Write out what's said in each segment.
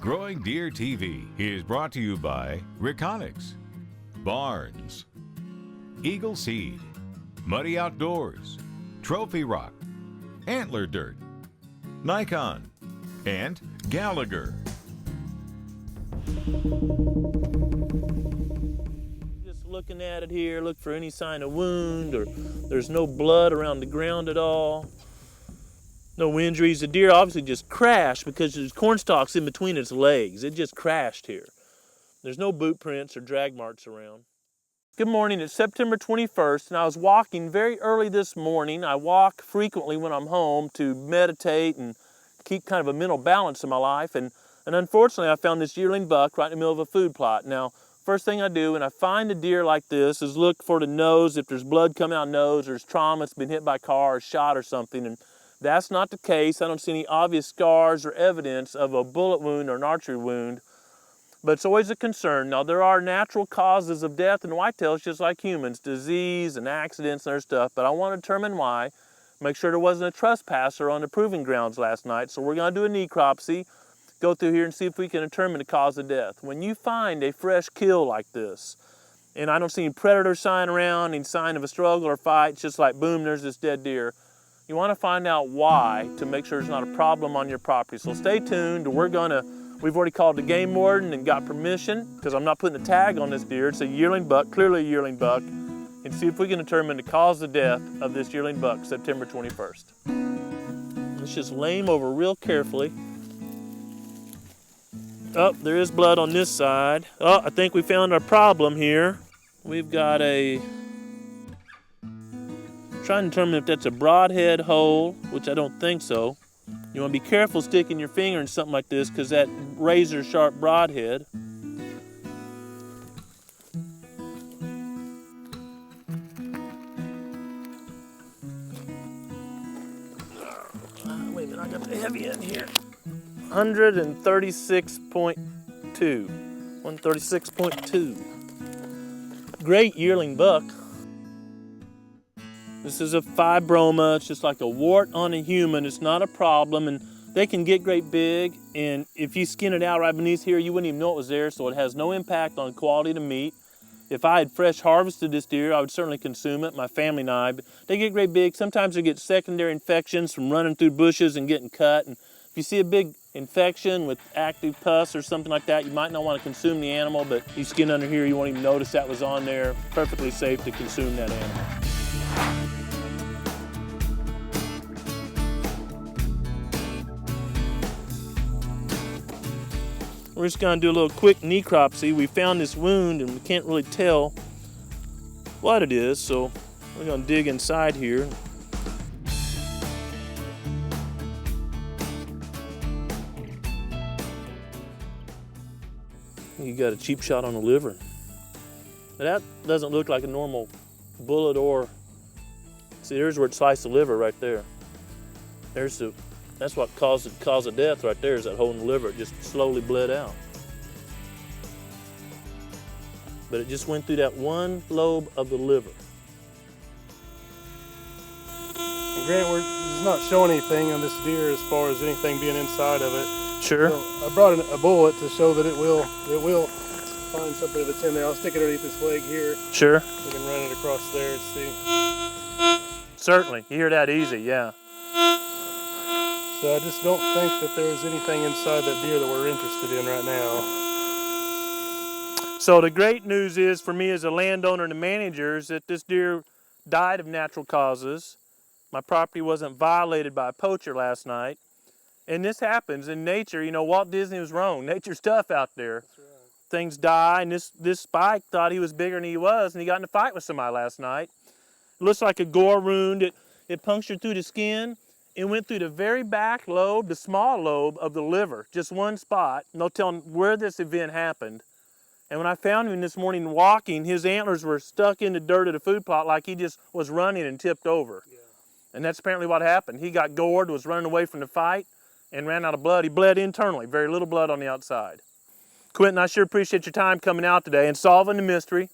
Growing Deer TV is brought to you by Reconics, Barnes, Eagle Seed, Muddy Outdoors, Trophy Rock, Antler Dirt, Nikon, and Gallagher. Just looking at it here, look for any sign of wound, or there's no blood around the ground at all. No injuries. The deer obviously just crashed because there's corn stalks in between its legs. It just crashed here. There's no boot prints or drag marks around. Good morning, it's September 21st, and I was walking very early this morning. I walk frequently when I'm home to meditate and keep kind of a mental balance in my life, and unfortunately I found this yearling buck right in the middle of a food plot. Now, first thing I do when I find a deer like this is look for the nose, if there's blood coming out of the nose, or there's trauma, it's been hit by a car or shot or something, and that's not the case. I don't see any obvious scars or evidence of a bullet wound or an archery wound, but it's always a concern. Now, there are natural causes of death in whitetails just like humans, disease and accidents and other stuff, but I want to determine why, make sure there wasn't a trespasser on the proving grounds last night. So we're going to do a necropsy, go through here and see if we can determine the cause of death. When you find a fresh kill like this, and I don't see any predator sign around, any sign of a struggle or fight, it's just like boom, there's this dead deer. You want to find out why to make sure there's not a problem on your property. So stay tuned. We've already called the game warden and got permission, because I'm not putting a tag on this deer. It's a yearling buck, clearly a yearling buck, and see if we can determine the cause of death of this yearling buck, September 21st. Let's just lay him over real carefully. Oh, there is blood on this side. Oh, I think we found our problem here. We've got trying to determine if that's a broadhead hole, which I don't think so. You want to be careful sticking your finger in something like this because that razor sharp broadhead. Wait a minute, I got the heavy end here. 136.2. 136.2. Great yearling buck. This is a fibroma. It's just like a wart on a human. It's not a problem, and they can get great big, and if you skin it out right beneath here, you wouldn't even know it was there, so it has no impact on quality of the meat. If I had fresh harvested this deer, I would certainly consume it, my family and I, but they get great big. Sometimes they get secondary infections from running through bushes and getting cut, and if you see a big infection with active pus or something like that, you might not want to consume the animal, but you skin under here, you won't even notice that was on there. Perfectly safe to consume that animal. We're just going to do a little quick necropsy. We found this wound and we can't really tell what it is, so we're going to dig inside here. You got a cheap shot on the liver. That doesn't look like a normal bullet or... See, there's where it sliced the liver right there. That's what caused the cause of death right there, is that hole in the liver. It just slowly bled out. But it just went through that one lobe of the liver. And Grant, it's not showing anything on this deer as far as anything being inside of it. Sure. So I brought a bullet to show that it will find something that's in there. I'll stick it underneath this leg here. Sure. We can run it across there and see. Certainly. You hear that easy, yeah. So I just don't think that there's anything inside that deer that we're interested in right now. So the great news is for me as a landowner and a manager is that this deer died of natural causes. My property wasn't violated by a poacher last night. And this happens in nature. You know, Walt Disney was wrong. Nature's tough out there. That's right. Things die, and this spike thought he was bigger than he was, and he got in a fight with somebody last night. It looks like a gore wound. It punctured through the skin. It went through the very back lobe, the small lobe of the liver, just one spot. No telling where this event happened. And when I found him this morning walking, his antlers were stuck in the dirt of the food plot like he just was running and tipped over. Yeah. And that's apparently what happened. He got gored, was running away from the fight, and ran out of blood. He bled internally, very little blood on the outside. Quentin, I sure appreciate your time coming out today and solving the mystery.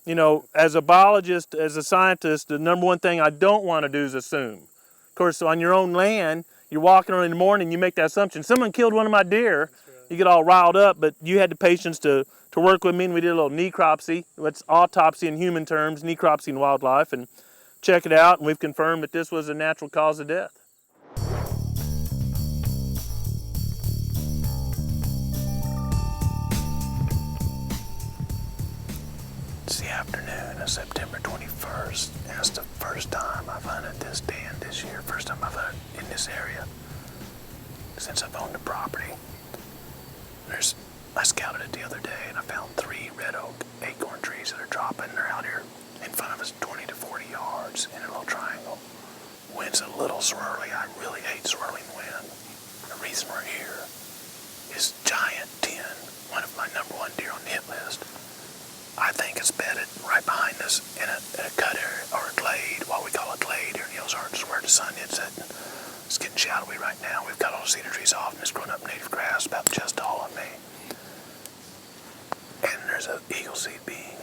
You know, as a biologist, as a scientist, the number one thing I don't want to do is assume. Of course, on your own land, you're walking around in the morning, you make that assumption, someone killed one of my deer. you get all riled up, but you had the patience to work with me, and we did a little necropsy. It's autopsy in human terms, necropsy in wildlife, and check it out, and we've confirmed that this was a natural cause of death. It's the afternoon of September 21st, and it's the first time I've hunted this stand this year, first time I've hunted in this area since I've owned the property. I scouted it the other day, and I found 3 red oak acorn trees that are dropping. They're out here in front of us 20 to 40 yards in a little triangle. Wind's a little swirly. I really hate swirling wind. The reason we're here is Giant 10, one of my #1 deer on the hit list. I think it's bedded right behind us in a cut area, or a glade, what we call a glade here in the Ozarks, where the sun hits it. It's getting shadowy right now. We've got all the cedar trees off, and it's growing up native grass about just tall on me. And there's an eagle seed bean,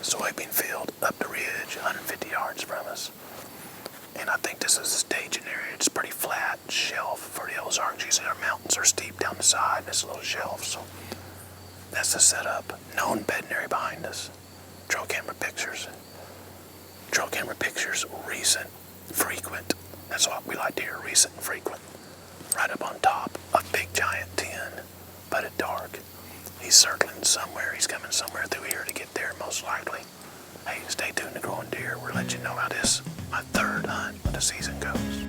soybean field up the ridge, 150 yards from us. And I think this is a staging area. It's pretty flat shelf for the Ozarks. Usually our mountains are steep down the side, and it's a little shelf, so that's the setup. Known bedding area behind us. Trail camera pictures. Trail camera pictures, recent, frequent. That's what we like to hear, recent and frequent. Right up on top, a big Giant 10, but at dark. He's circling somewhere. He's coming somewhere through here to get there, most likely. Hey, stay tuned to Growing Deer. We'll let you know how this, my 3rd hunt of the season, goes.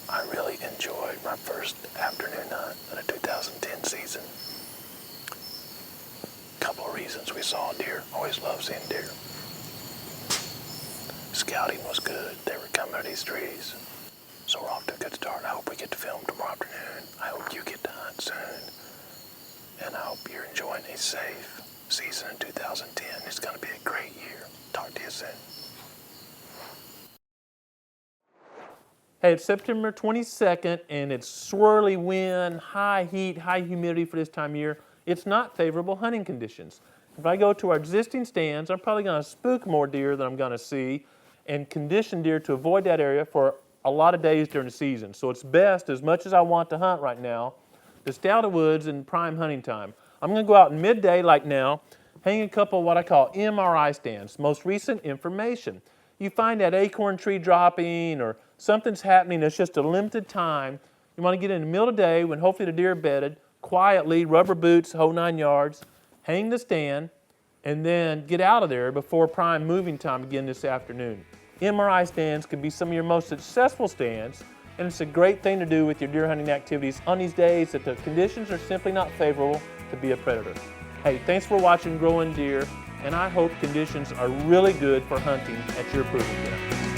I really enjoyed my first afternoon hunt of the 2010 season. Couple of reasons. We saw deer. Always love seeing deer. Scouting was good. They were coming to these trees. So we're off to a good start. I hope we get to film tomorrow afternoon. I hope you get to hunt soon. And I hope you're enjoying a safe season in 2010. It's going to be a great year. Talk to you soon. Hey, it's September 22nd, and it's swirly wind, high heat, high humidity for this time of year. It's not favorable hunting conditions. If I go to our existing stands, I'm probably going to spook more deer than I'm going to see and condition deer to avoid that area for a lot of days during the season. So it's best, as much as I want to hunt right now, to stay out of the woods in prime hunting time. I'm going to go out in midday like now, hang a couple of what I call MRI stands, most recent information. You find that acorn tree dropping or something's happening that's just a limited time. You want to get in the middle of the day when hopefully the deer are bedded, quietly, rubber boots, whole 9 yards, hang the stand, and then get out of there before prime moving time again this afternoon. MRI stands could be some of your most successful stands, and it's a great thing to do with your deer hunting activities on these days that the conditions are simply not favorable to be a predator. Hey, thanks for watching Growing Deer, and I hope conditions are really good for hunting at your proving ground.